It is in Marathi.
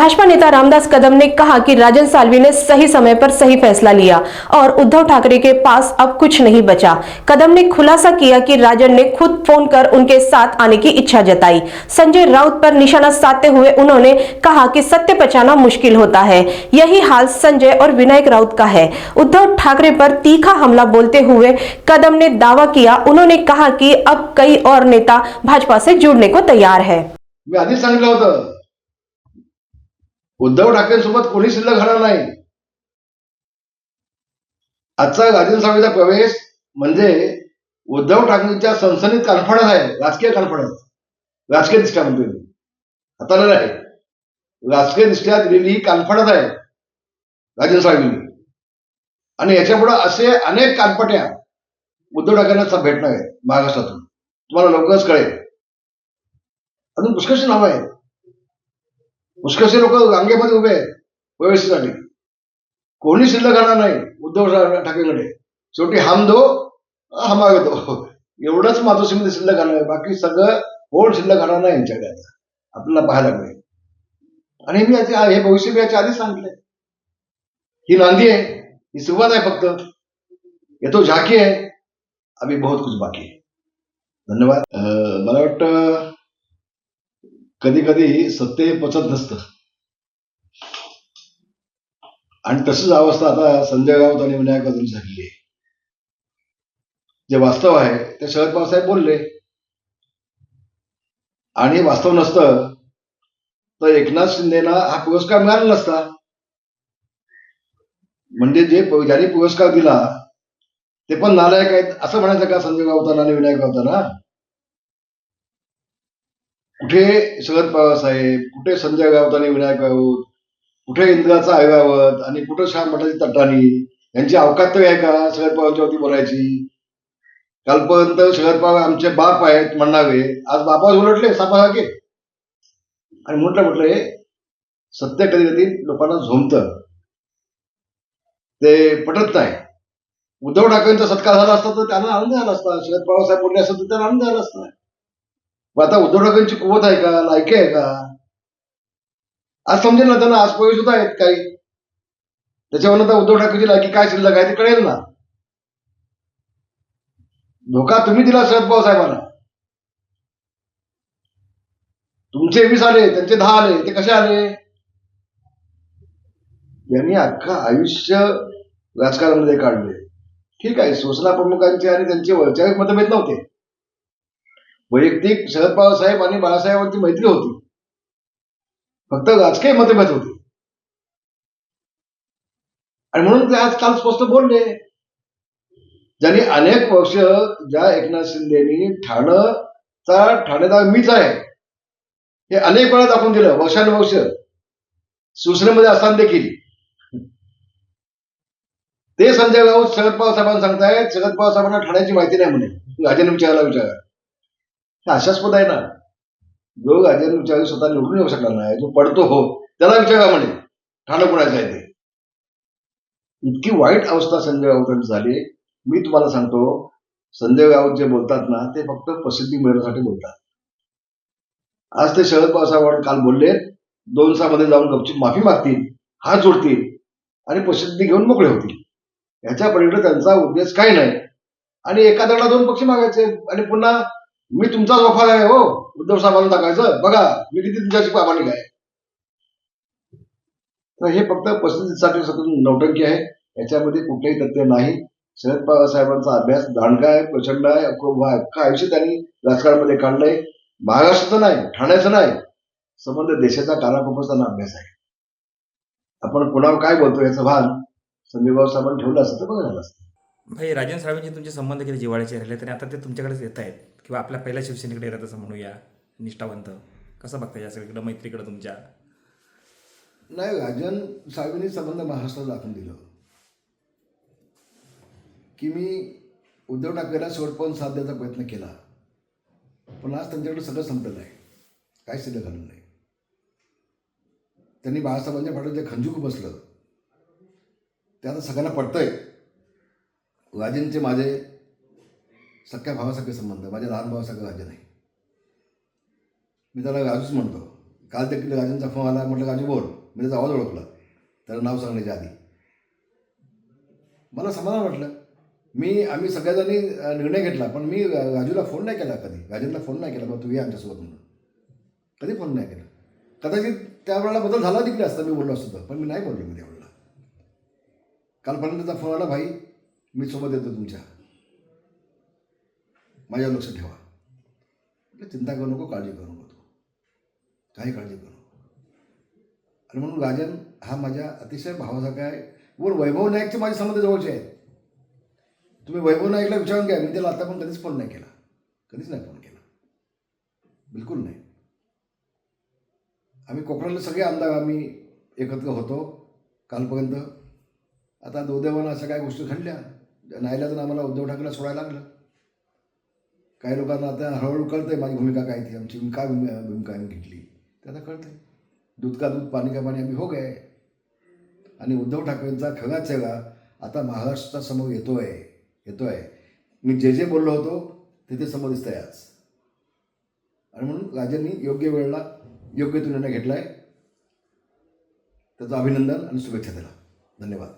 भाजपा नेता रामदास कदम ने कहा कि राजन सालवी ने सही समय पर सही फैसला लिया और उद्धव ठाकरे के पास अब कुछ नहीं बचा। कदम ने खुलासा किया कि राजन ने खुद फोन कर उनके साथ आने की इच्छा जताई। संजय राउत पर निशाना साधते हुए उन्होंने कहा कि सत्य पचाना मुश्किल होता है। यही हाल संजय और विनायक राउत का है। उद्धव ठाकरे पर तीखा हमला बोलते हुए कदम ने दावा किया। उन्होंने कहा कि अब कई और नेता भाजपा से जुड़ने को तैयार है। मी आधीच सांगितलं होतं, उद्धव ठाकरेंसोबत कोणी शिल्लक राहणार नाही. आजचा राजन साळवीचा प्रवेश म्हणजे उद्धव ठाकरेंच्या सनसनीत कॉन्फिडन्स आहे, राजकीय कॉन्फिडन्स, राजकीय दृष्ट्या म्हणतोय मी, हाताला नाही, राजकीय दृष्ट्या दिलेली ही कॉन्फिडन्स आहे राजन साळवींनी. आणि याच्यापुढे असे अनेक कानपट्या उद्धव ठाकरेंना भेटणार आहेत महाराष्ट्रातून. तुम्हाला लवकरच कळेल. अजून पुष्कळशी नावं आहेत, पुष्कळशी लोक रांगेमध्ये उभे आहेत प्रवेशासाठी. कोणी शिल्लक राहणार नाही उद्धव ठाकरेंकडे. शेवटी हम दो हमारे दो एवढंच मातोश्रीमध्ये शिल्लक राहणार आहे. बाकी सगळं कोण शिल्लक राहणार नाही यांच्याकडे. आपल्याला पाहायला मिळेल. आणि मी हे भविष्य मी याच्या आधीच सांगितलंय. ही नांदी आहे, ही सुरुवात आहे फक्त. ये तो झाकी है, अभी बहुत कुछ बाकी है. धन्यवाद. मला वाटतं कधी कधी सत्य पचत नसतं आणि तशीच अवस्था आता संजय राऊत आणि विनायक राऊतांनी झालेली आहे. जे वास्तव आहे ते शरद पवार साहेब बोलले आणि वास्तव नसतं तर एकनाथ शिंदेना हा पुरस्कार मिळाला नसता. म्हणजे ज्यांनी पुरस्कार दिला ते पण नालायक आहेत असं म्हणायचं का संजय राऊतांना आणि विनायक राऊतांना? कुठे शरद पवार साहेब, कुठे संजय राऊत आणि विनायक राऊत, कुठे इंदिराचा ऐरावत आणि कुठे श्याम मठाची तटाणी यांची अवकात तरी आहे का शरद पवारांच्यावरती बोलायची? कालपर्यंत शरद पवार आमचे बाप आहेत म्हणणारे आज बापावर उलटले सापासारखे. आणि म्हटलं सत्य कधी कधी लोकांना झोंबतं, ते पटत नाही. उद्धव ठाकरेंचा सत्कार झाला असता तर त्यांना आनंद झाला असता. शरद पवार साहेब बोलले असतात तर त्यांना आनंद झाला असता. आता उद्धव ठाकरेंची कुवत आहे का, लायकी आहे का आज समजेल ना त्यांना. आज पोहे सुद्धा आहेत काही, त्याच्यावर आता उद्धव ठाकरेची लायकी काय शिल्लक आहे ते कळेल ना. धोका तुम्ही दिला शरद पवार साहेबांना. तुमचे 20 आले, त्यांचे 10 आले. ते कसे आले? यांनी अख्खं आयुष्य राजकारणामध्ये काढले. ठीक आहे, शिवसेना प्रमुखांचे आणि त्यांचे वैचारिक मतभेद नव्हते. वैयक्तिक शरद पवार साहेब आणि बाळासाहेबांची मैत्री होती, फक्त राजकीय मतभेद होते. आणि म्हणून ते आज काल स्पष्ट बोलले. ज्यांनी अनेक वर्ष ज्या एकनाथ शिंदेनी ठाणेदार मीच आहे हे अनेक वेळा दाखवून दिलं, वर्षानुवर्ष शिवसेनेमध्ये असताना देखील. ते संजय राऊत शरद पवार साहेबांना सांगतायत शरद पवार साहेबांना ठाण्याची माहिती नाही म्हणे, राजेंद्र विचारा. हे आशास्पद आहे ना. जो राजेंद्र विचारी स्वतः निवडून येऊ शकला नाही, जो पडतो हो त्याला विचारा म्हणे ठाणं कुणाचं आहे ते. इतकी वाईट अवस्था संजय राऊतांची झाली. मी तुम्हाला सांगतो, संजय राऊत जे बोलतात ना ते फक्त प्रसिद्धी मिळवण्यासाठी बोलतात. आज ते शरद पवार साहेबांना काल बोलले, 2 दिवसामध्ये जाऊन गपचूप माफी मागतील, हात जोडतील आणि प्रसिद्धी घेऊन मोकळे होतील. ह्याच्या पलीकडे त्यांचा उद्देश काही नाही. आणि एका दगडा 2 पक्षी मागायचे आणि पुन्हा मी तुमचाच वफादार आहे हो उद्धव साहेबांना टाकायचं. बघा मी किती तुमच्याशी प्रामाणिक आहे. तर हे फक्त प्रसिद्धीसाठी सतत नौटंकी आहे. याच्यामध्ये कुठेही तथ्य नाही. शरद पवार साहेबांचा अभ्यास दांडगा आहे, प्रचंड आहे. अख्खं आयुष्य त्यांनी राजकारणामध्ये काढलंय. महाराष्ट्राचं नाही, ठाण्याचं नाही, संबंध देशाचा कानाकोपरचा त्यांना अभ्यास आहे. आपण कोणावर काय बोलतो याचं भान संजय बाबा साहेबांनी ठेवलं असतं तर बरं झालं असतं. भाई राजन साहेबांचे तुमचे संबंध किती जिव्हाळ्याचे राहिले तरी आता ते तुमच्याकडेच येत आहेत किंवा आपल्या पहिल्या शिवसेनेकडे येतात असं म्हणूया, निष्ठावंत. कसं बघता या सगळीकडं मैत्रीकडं तुमच्या? नाही, राजन साहेबांनी संबंध महाराष्ट्राला दाखवून दिलं की मी उद्धव ठाकरेला शेवटपर्यंत साथ द्यायचा प्रयत्न केला, पण आज त्यांच्याकडे सगळं संपलेलं आहे, काय सिद्ध झालं नाही. त्यांनी बाळासाहेबांच्या फाटून जे खंजूक बसलं ते आता सगळ्यांना पडतंय. राजनचे माझे सख्या भावासारखे संबंध, माझ्या लहान भावासारखं राजन आहे. मी त्याला राजूच म्हणतो. काल देखील राजनचा फोन आला, म्हटलं राजू बोल, मी त्याचा आवाज ओळखला त्याला नाव सांगण्याच्या आधी. मला समाधान वाटलं. आम्ही सगळ्याजणी निर्णय घेतला, पण मी राजूला फोन नाही केला कधी, राजनला फोन नाही केला, मग तू ये आमच्यासोबत म्हणून कधी फोन नाही केला. कदाचित त्यावेळेला बदल झाला देखील असता, मी बोललो असतो तर, पण मी नाही बोललो मी त्यावेळेला. कालपर्यंतचा फोन आला, भाई मी सोबत येतो तुमच्या, माझ्यावर लक्ष ठेवा. म्हटलं चिंता करू नको, काळजी करू नको, तू काही काळजी करू नको. आणि म्हणून राजन हा माझ्या अतिशय भावासारखा आहे. वर वैभव नाईकचे माझे संबंध जवळचे आहेत. तुम्ही वैभव नाईकला विचारून घ्या, मी त्याला आता पण कधीच फोन नाही केला, कधीच नाही फोन केला, बिलकुल नाही. आम्ही कोकणातले सगळे आमदार आम्ही एकत्र होतो कालपर्यंत. आता दुर्दैवानं अशा काही गोष्टी घडल्या, नाईलाजानं आम्हाला उद्धव ठाकरेला सोडायला लागलं. काही लोकांना आता हळूहळू कळतंय माझी भूमिका काय ती, आमची काय भूमिका आम्ही घेतली ते आता कळतंय. दूध का दूध पाणी का पाणी आम्ही हो गए. आणि उद्धव ठाकरेंचा खरा चेहरा आता महाराष्ट्रासमोर येतोय. मी जे जे बोललो होतो ते समोर दिसतंय आज. आणि म्हणून राजांनी योग्य वेळेला योग्य तो निर्णय घेतला आहे. त्याचं अभिनंदन आणि शुभेच्छा त्याला. धन्यवाद.